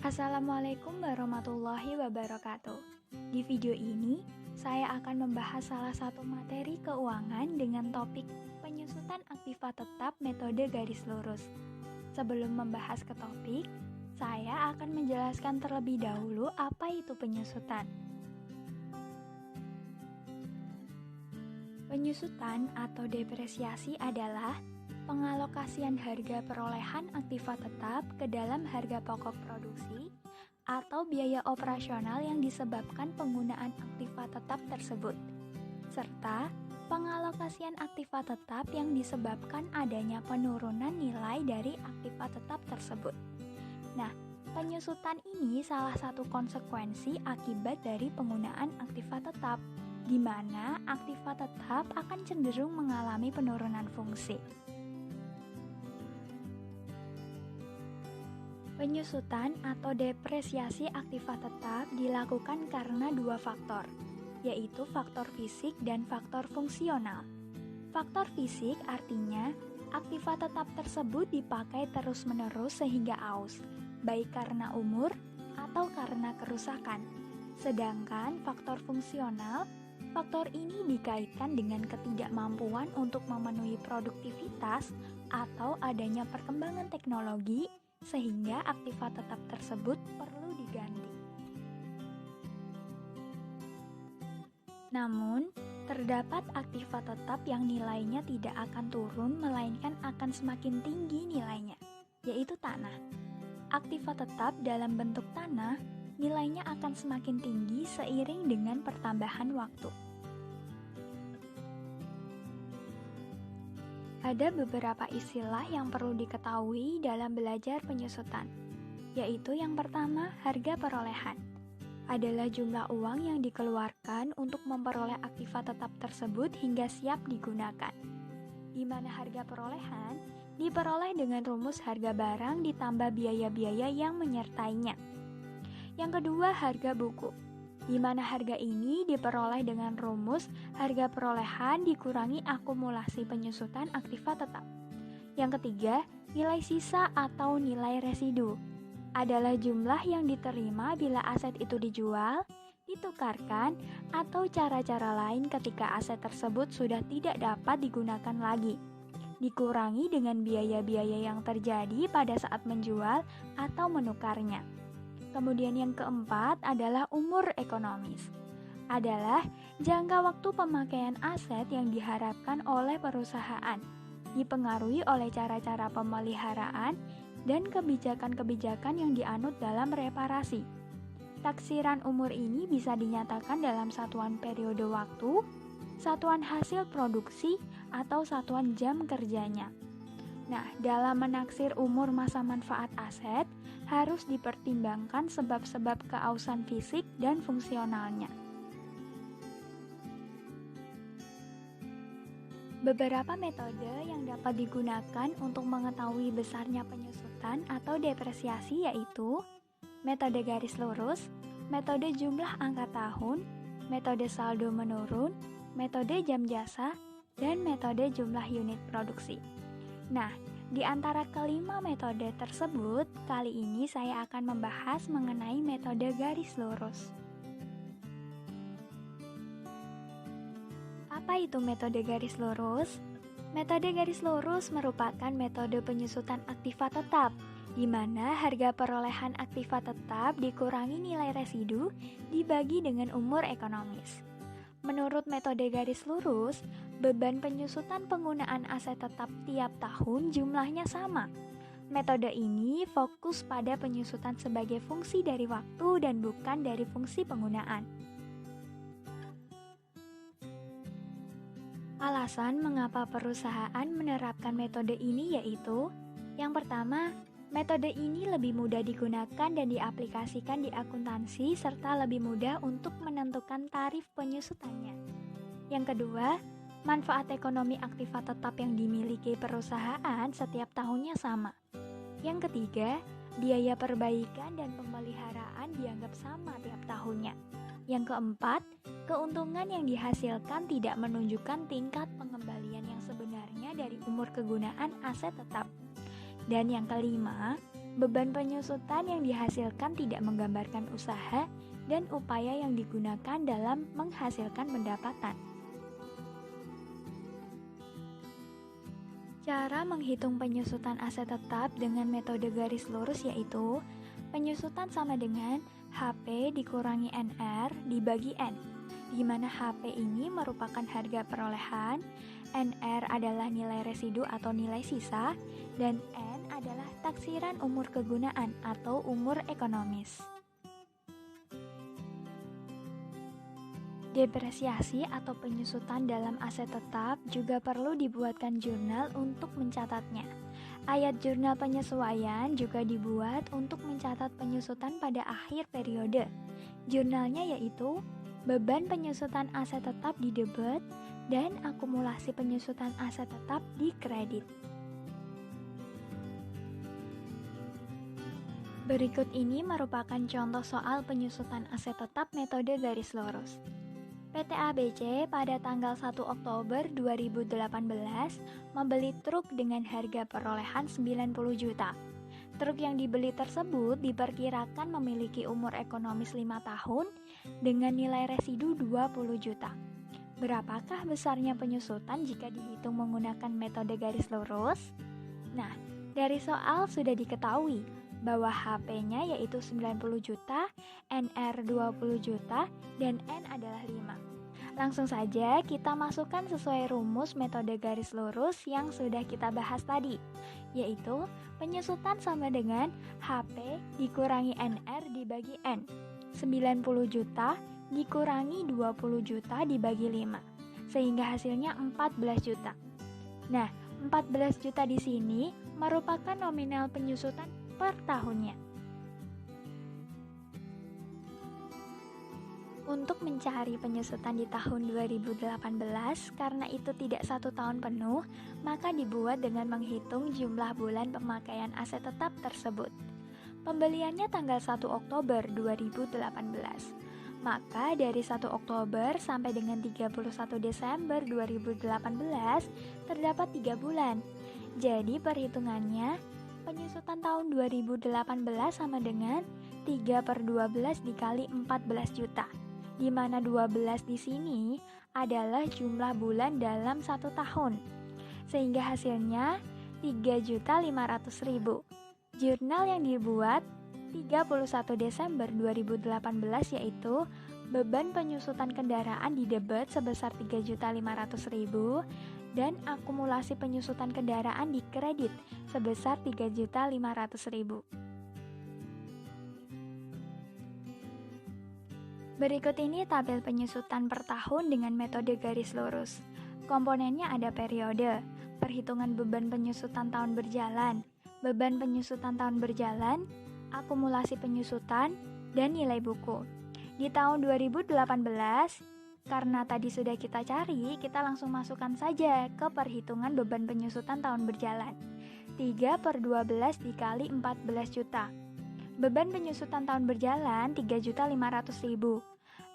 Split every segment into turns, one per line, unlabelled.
Assalamualaikum warahmatullahi wabarakatuh. Di video ini, saya akan membahas salah satu materi keuangan dengan topik penyusutan aktiva tetap metode garis lurus. Sebelum membahas ke topik, saya akan menjelaskan terlebih dahulu apa itu penyusutan. Penyusutan atau depresiasi adalah pengalokasian harga perolehan aktiva tetap ke dalam harga pokok produksi atau biaya operasional yang disebabkan penggunaan aktiva tetap tersebut, serta pengalokasian aktiva tetap yang disebabkan adanya penurunan nilai dari aktiva tetap tersebut. Nah, penyusutan ini salah satu konsekuensi akibat dari penggunaan aktiva tetap, di mana aktiva tetap akan cenderung mengalami penurunan fungsi. Penyusutan atau depresiasi aktiva tetap dilakukan karena dua faktor, yaitu faktor fisik dan faktor fungsional. Faktor fisik artinya aktiva tetap tersebut dipakai terus-menerus sehingga aus, baik karena umur atau karena kerusakan. Sedangkan faktor fungsional, faktor ini dikaitkan dengan ketidakmampuan untuk memenuhi produktivitas atau adanya perkembangan teknologi sehingga aktiva tetap tersebut perlu diganti. Namun, terdapat aktiva tetap yang nilainya tidak akan turun melainkan akan semakin tinggi nilainya, yaitu tanah. Aktiva tetap dalam bentuk tanah nilainya akan semakin tinggi seiring dengan pertambahan waktu. Ada beberapa istilah yang perlu diketahui dalam belajar penyusutan, yaitu yang pertama, harga perolehan. Adalah jumlah uang yang dikeluarkan untuk memperoleh aktiva tetap tersebut hingga siap digunakan. Di mana harga perolehan diperoleh dengan rumus harga barang ditambah biaya-biaya yang menyertainya. Yang kedua, harga buku. Di mana harga ini diperoleh dengan rumus harga perolehan dikurangi akumulasi penyusutan aktiva tetap. Yang ketiga, nilai sisa atau nilai residu adalah jumlah yang diterima bila aset itu dijual, ditukarkan, atau cara-cara lain ketika aset tersebut sudah tidak dapat digunakan lagi, dikurangi dengan biaya-biaya yang terjadi pada saat menjual atau menukarnya. Kemudian yang keempat adalah umur ekonomis. Adalah jangka waktu pemakaian aset yang diharapkan oleh perusahaan, dipengaruhi oleh cara-cara pemeliharaan dan kebijakan-kebijakan yang dianut dalam reparasi. Taksiran umur ini bisa dinyatakan dalam satuan periode waktu, satuan hasil produksi, atau satuan jam kerjanya. Nah, dalam menaksir umur masa manfaat aset, harus dipertimbangkan sebab-sebab keausan fisik dan fungsionalnya. Beberapa metode yang dapat digunakan untuk mengetahui besarnya penyusutan atau depresiasi yaitu metode garis lurus, metode jumlah angka tahun, metode saldo menurun, metode jam jasa, dan metode jumlah unit produksi. Nah, di antara kelima metode tersebut, kali ini saya akan membahas mengenai metode garis lurus. Apa itu metode garis lurus? Metode garis lurus merupakan metode penyusutan aktiva tetap, di mana harga perolehan aktiva tetap dikurangi nilai residu dibagi dengan umur ekonomis. Menurut metode garis lurus, beban penyusutan penggunaan aset tetap tiap tahun jumlahnya sama. Metode ini fokus pada penyusutan sebagai fungsi dari waktu dan bukan dari fungsi penggunaan. Alasan mengapa perusahaan menerapkan metode ini yaitu: yang pertama, metode ini lebih mudah digunakan dan diaplikasikan di akuntansi serta lebih mudah untuk menentukan tarif penyusutannya. Yang kedua, manfaat ekonomi aktiva tetap yang dimiliki perusahaan setiap tahunnya sama. Yang ketiga, biaya perbaikan dan pemeliharaan dianggap sama tiap tahunnya. Yang keempat, keuntungan yang dihasilkan tidak menunjukkan tingkat pengembalian yang sebenarnya dari umur kegunaan aset tetap. Dan yang kelima, Beban penyusutan yang dihasilkan tidak menggambarkan usaha dan upaya yang digunakan dalam menghasilkan pendapatan. Cara menghitung penyusutan aset tetap dengan metode garis lurus yaitu penyusutan sama dengan HP dikurangi NR dibagi N, di mana HP ini merupakan harga perolehan, NR adalah nilai residu atau nilai sisa, dan N adalah taksiran umur kegunaan atau umur ekonomis. Depresiasi atau penyusutan dalam aset tetap juga perlu dibuatkan jurnal untuk mencatatnya. Ayat jurnal penyesuaian juga dibuat untuk mencatat penyusutan pada akhir periode. Jurnalnya yaitu beban penyusutan aset tetap di debit dan akumulasi penyusutan aset tetap di kredit. Berikut ini merupakan contoh soal penyusutan aset tetap metode garis lurus. PT ABC pada tanggal 1 Oktober 2018 membeli truk dengan harga perolehan 90 juta. Truk yang dibeli tersebut diperkirakan memiliki umur ekonomis 5 tahun dengan nilai residu 20 juta. Berapakah besarnya penyusutan jika dihitung menggunakan metode garis lurus? Nah, dari soal sudah diketahui bahwa HP-nya yaitu 90 juta, NR 20 juta, dan N adalah 5. Langsung saja kita masukkan sesuai rumus metode garis lurus yang sudah kita bahas tadi, yaitu penyusutan sama dengan HP dikurangi NR dibagi N. 90 juta dikurangi 20 juta dibagi 5, sehingga hasilnya 14 juta. Nah, 14 juta di sini merupakan nominal penyusutan per tahunnya. Untuk mencari penyusutan di tahun 2018, karena itu tidak 1 tahun penuh, maka dibuat dengan menghitung jumlah bulan pemakaian aset tetap tersebut. Pembeliannya tanggal 1 Oktober 2018. Maka dari 1 Oktober sampai dengan 31 Desember 2018 terdapat 3 bulan. Jadi perhitungannya penyusutan tahun 2018 sama dengan 3/12 dikali 14 juta, di mana 12 di sini adalah jumlah bulan dalam 1 tahun, sehingga hasilnya 3.500.000. Jurnal yang dibuat 31 Desember 2018 yaitu beban penyusutan kendaraan di debit sebesar 3.500.000 dan akumulasi penyusutan kendaraan di kredit sebesar 3.500.000. Berikut ini tabel penyusutan per tahun dengan metode garis lurus. Komponennya ada periode, perhitungan beban penyusutan tahun berjalan, beban penyusutan tahun berjalan, akumulasi penyusutan, dan nilai buku. Di tahun 2018, karena tadi sudah kita cari, kita langsung masukkan saja ke perhitungan beban penyusutan tahun berjalan. 3/12 dikali 14 juta. Beban penyusutan tahun berjalan 3.500.000.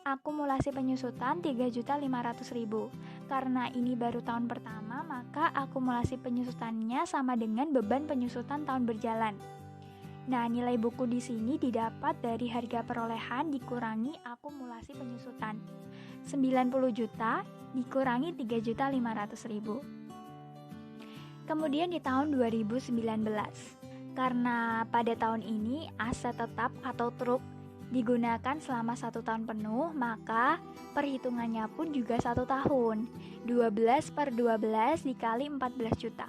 Akumulasi penyusutan 3.500.000. Karena ini baru tahun pertama, maka akumulasi penyusutannya sama dengan beban penyusutan tahun berjalan. Nah, nilai buku di sini didapat dari harga perolehan dikurangi akumulasi penyusutan. 90 juta dikurangi 3.500.000. Kemudian di tahun 2019, karena pada tahun ini aset tetap atau truk digunakan selama 1 tahun penuh, maka perhitungannya pun juga 1 tahun. 12/12 dikali 14 juta.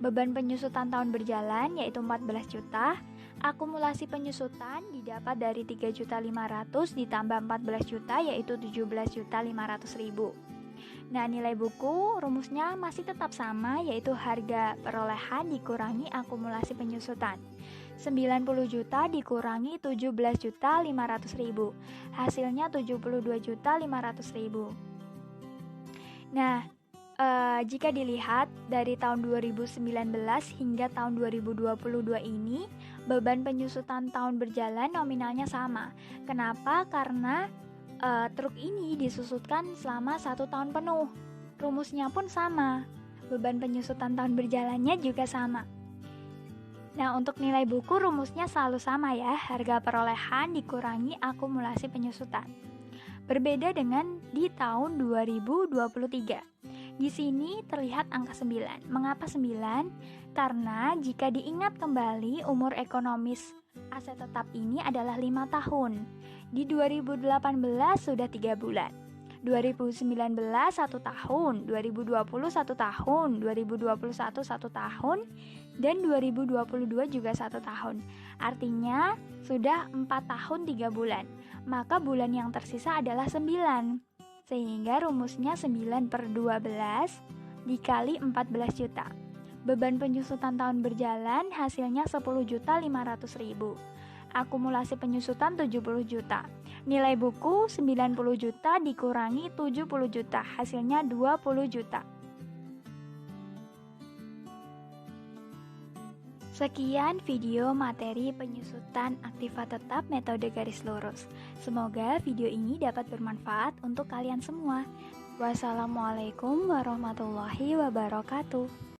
Beban penyusutan tahun berjalan yaitu 14 juta. Akumulasi penyusutan didapat dari 3.500.000 ditambah 14 juta yaitu 17.500.000. Nah, nilai buku rumusnya masih tetap sama, yaitu harga perolehan dikurangi akumulasi penyusutan. 90 juta dikurangi 17.500.000. Hasilnya 72.500.000. Nah, jika dilihat dari tahun 2019 hingga tahun 2022 ini, beban penyusutan tahun berjalan nominalnya sama. Kenapa? Karena truk ini disusutkan selama 1 tahun penuh. Rumusnya pun sama. Beban penyusutan tahun berjalannya juga sama. Nah, untuk nilai buku rumusnya selalu sama ya, harga perolehan dikurangi akumulasi penyusutan. Berbeda dengan di tahun 2023. Di sini terlihat angka 9. Mengapa 9? Karena jika diingat kembali umur ekonomis aset tetap ini adalah 5 tahun. Di 2018 sudah 3 bulan. 2019 1 tahun, 2020 1 tahun, 2021 1 tahun, dan 2022 juga 1 tahun. Artinya sudah 4 tahun 3 bulan. Maka bulan yang tersisa adalah 9. Sehingga rumusnya 9/12 dikali 14 juta. Beban penyusutan tahun berjalan hasilnya 10.500.000. Akumulasi penyusutan 70 juta. Nilai buku 90 juta dikurangi 70 juta, hasilnya 20 juta. Sekian video materi penyusutan aktiva tetap metode garis lurus. Semoga video ini dapat bermanfaat untuk kalian semua. Wassalamualaikum warahmatullahi wabarakatuh.